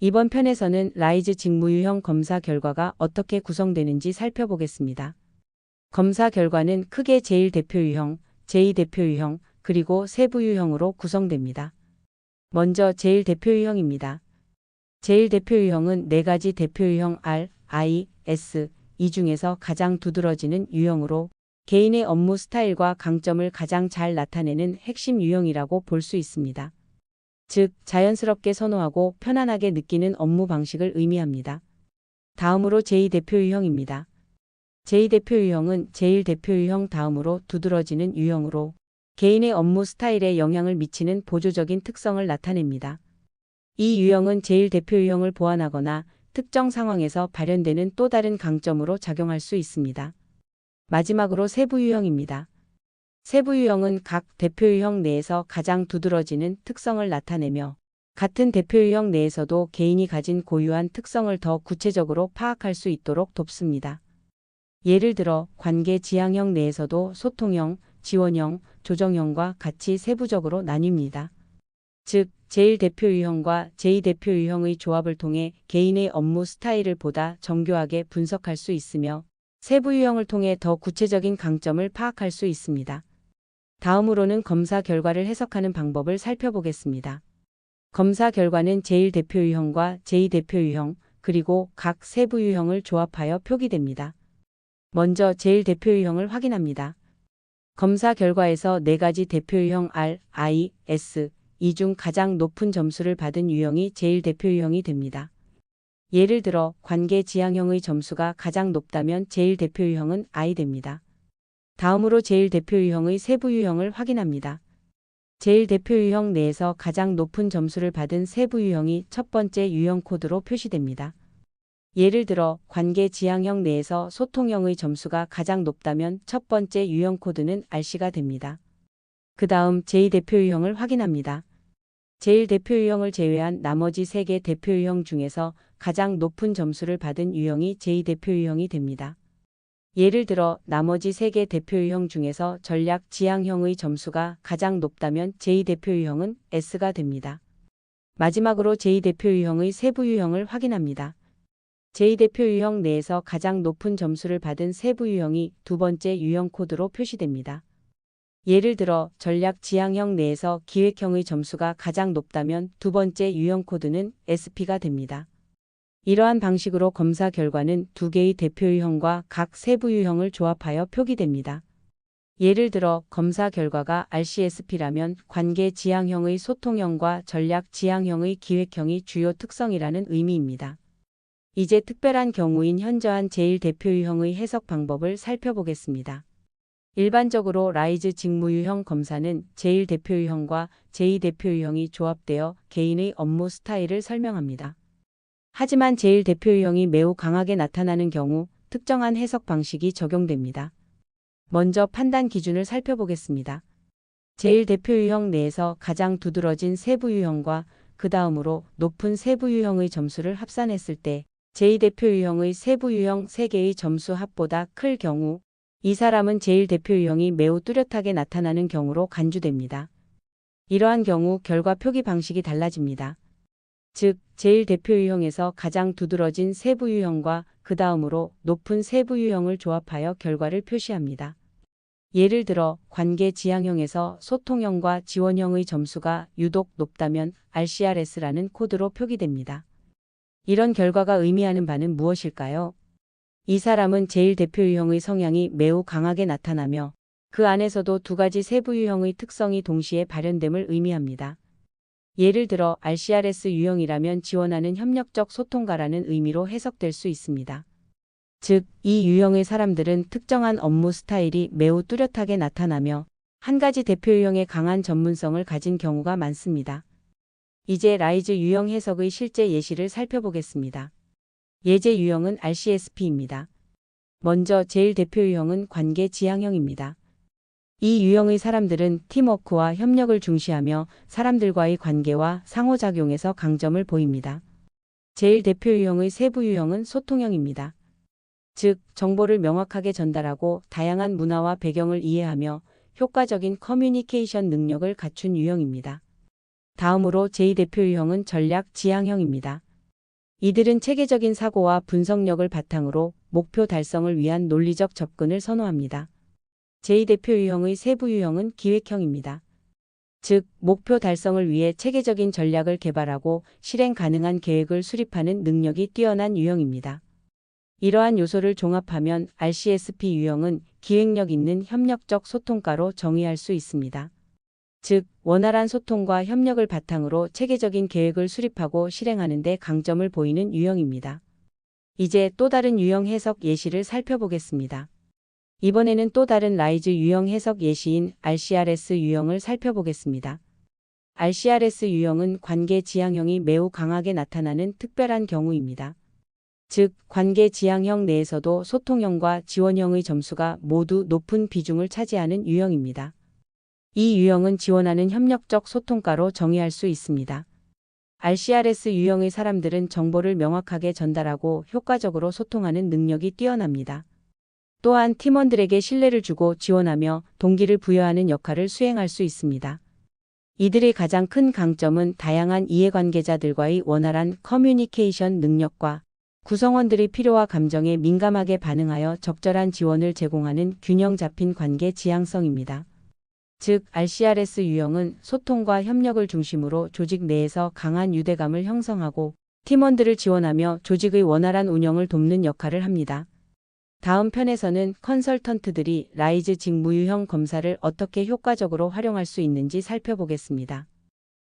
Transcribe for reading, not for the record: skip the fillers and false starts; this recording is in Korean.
이번 편에서는 라이즈 직무유형 검사 결과가 어떻게 구성되는지 살펴보겠습니다. 검사 결과는 크게 제1대표 유형, 제2대표 유형, 그리고 세부 유형으로 구성됩니다. 먼저 제1대표 유형입니다. 제1대표 유형은 4가지 대표 유형 R, I, S, 이 중에서 가장 두드러지는 유형으로 개인의 업무 스타일과 강점을 가장 잘 나타내는 핵심 유형이라고 볼 수 있습니다. 즉, 자연스럽게 선호하고 편안하게 느끼는 업무 방식을 의미합니다. 다음으로 제2대표 유형입니다. 제2대표 유형은 제1대표 유형 다음으로 두드러지는 유형으로 개인의 업무 스타일에 영향을 미치는 보조적인 특성을 나타냅니다. 이 유형은 제1대표 유형을 보완하거나 특정 상황에서 발현되는 또 다른 강점으로 작용할 수 있습니다. 마지막으로 세부 유형입니다. 세부 유형은 각 대표 유형 내에서 가장 두드러지는 특성을 나타내며 같은 대표 유형 내에서도 개인이 가진 고유한 특성을 더 구체적으로 파악할 수 있도록 돕습니다. 예를 들어 관계 지향형 내에서도 소통형, 지원형, 조정형과 같이 세부적으로 나뉩니다. 즉, 제1대표 유형과 제2대표 유형의 조합을 통해 개인의 업무 스타일을 보다 정교하게 분석할 수 있으며 세부 유형을 통해 더 구체적인 강점을 파악할 수 있습니다. 다음으로는 검사 결과를 해석하는 방법을 살펴보겠습니다. 검사 결과는 제1대표 유형과 제2대표 유형, 그리고 각 세부 유형을 조합하여 표기됩니다. 먼저 제1대표 유형을 확인합니다. 검사 결과에서 4가지 대표 유형 R, I, S, 이 중 가장 높은 점수를 받은 유형이 제1대표 유형이 됩니다. 예를 들어 관계 지향형의 점수가 가장 높다면 제1대표 유형은 I 됩니다. 다음으로 제1대표 유형의 세부 유형을 확인합니다. 제1대표 유형 내에서 가장 높은 점수를 받은 세부 유형이 첫 번째 유형 코드로 표시됩니다. 예를 들어 관계 지향형 내에서 소통형의 점수가 가장 높다면 첫 번째 유형 코드는 RC가 됩니다. 그 다음 제2대표 유형을 확인합니다. 제1대표 유형을 제외한 나머지 3개 대표 유형 중에서 가장 높은 점수를 받은 유형이 제2대표 유형이 됩니다. 예를 들어 나머지 3개 대표 유형 중에서 전략 지향형의 점수가 가장 높다면 제2대표 유형은 S가 됩니다. 마지막으로 제2대표 유형의 세부 유형을 확인합니다. 제2대표 유형 내에서 가장 높은 점수를 받은 세부 유형이 두 번째 유형 코드로 표시됩니다. 예를 들어 전략 지향형 내에서 기획형의 점수가 가장 높다면 두 번째 유형 코드는 SP가 됩니다. 이러한 방식으로 검사 결과는 2개의 대표 유형과 각 세부 유형을 조합하여 표기됩니다. 예를 들어 검사 결과가 RCSP라면 관계 지향형의 소통형과 전략 지향형의 기획형이 주요 특성이라는 의미입니다. 이제 특별한 경우인 현저한 제1대표 유형의 해석 방법을 살펴보겠습니다. 일반적으로 라이즈 직무유형 검사는 제1대표 유형과 제2대표 유형이 조합되어 개인의 업무 스타일을 설명합니다. 하지만 제1대표 유형이 매우 강하게 나타나는 경우 특정한 해석 방식이 적용됩니다. 먼저 판단 기준을 살펴보겠습니다. 제1대표 유형 내에서 가장 두드러진 세부 유형과 그 다음으로 높은 세부 유형의 점수를 합산했을 때 제2대표 유형의 세부 유형 3개의 점수 합보다 클 경우 이 사람은 제1대표 유형이 매우 뚜렷하게 나타나는 경우로 간주됩니다. 이러한 경우 결과 표기 방식이 달라집니다. 즉, 제1대표 유형에서 가장 두드러진 세부 유형과 그 다음으로 높은 세부 유형을 조합하여 결과를 표시합니다. 예를 들어 관계 지향형에서 소통형과 지원형의 점수가 유독 높다면 RCRS라는 코드로 표기됩니다. 이런 결과가 의미하는 바는 무엇일까요? 이 사람은 제1대표 유형의 성향이 매우 강하게 나타나며 그 안에서도 2가지 세부 유형의 특성이 동시에 발현됨을 의미합니다. 예를 들어 RCRS 유형이라면 지원하는 협력적 소통가라는 의미로 해석될 수 있습니다. 즉, 이 유형의 사람들은 특정한 업무 스타일이 매우 뚜렷하게 나타나며 한 가지 대표 유형의 강한 전문성을 가진 경우가 많습니다. 이제 라이즈 유형 해석의 실제 예시를 살펴보겠습니다. 예제 유형은 RCSP입니다. 먼저 제1대표 유형은 관계 지향형입니다. 이 유형의 사람들은 팀워크와 협력을 중시하며 사람들과의 관계와 상호작용에서 강점을 보입니다. 제1대표 유형의 세부 유형은 소통형입니다. 즉, 정보를 명확하게 전달하고 다양한 문화와 배경을 이해하며 효과적인 커뮤니케이션 능력을 갖춘 유형입니다. 다음으로 제2대표 유형은 전략 지향형입니다. 이들은 체계적인 사고와 분석력을 바탕으로 목표 달성을 위한 논리적 접근을 선호합니다. 제2대표 유형의 세부 유형은 기획형입니다. 즉, 목표 달성을 위해 체계적인 전략을 개발하고 실행 가능한 계획을 수립하는 능력이 뛰어난 유형입니다. 이러한 요소를 종합하면 RCSP 유형은 기획력 있는 협력적 소통가로 정의할 수 있습니다. 즉, 원활한 소통과 협력을 바탕으로 체계적인 계획을 수립하고 실행하는 데 강점을 보이는 유형입니다. 이제 또 다른 유형 해석 예시를 살펴보겠습니다. 이번에는 또 다른 라이즈 유형 해석 예시인 RCRS 유형을 살펴보겠습니다. RCRS 유형은 관계 지향형이 매우 강하게 나타나는 특별한 경우입니다. 즉, 관계 지향형 내에서도 소통형과 지원형의 점수가 모두 높은 비중을 차지하는 유형입니다. 이 유형은 지원하는 협력적 소통가로 정의할 수 있습니다. RCRS 유형의 사람들은 정보를 명확하게 전달하고 효과적으로 소통하는 능력이 뛰어납니다. 또한 팀원들에게 신뢰를 주고 지원하며 동기를 부여하는 역할을 수행할 수 있습니다. 이들의 가장 큰 강점은 다양한 이해관계자들과의 원활한 커뮤니케이션 능력과 구성원들의 필요와 감정에 민감하게 반응하여 적절한 지원을 제공하는 균형 잡힌 관계 지향성입니다. 즉, RCRS 유형은 소통과 협력을 중심으로 조직 내에서 강한 유대감을 형성하고 팀원들을 지원하며 조직의 원활한 운영을 돕는 역할을 합니다. 다음 편에서는 컨설턴트들이 라이즈 직무유형 검사를 어떻게 효과적으로 활용할 수 있는지 살펴보겠습니다.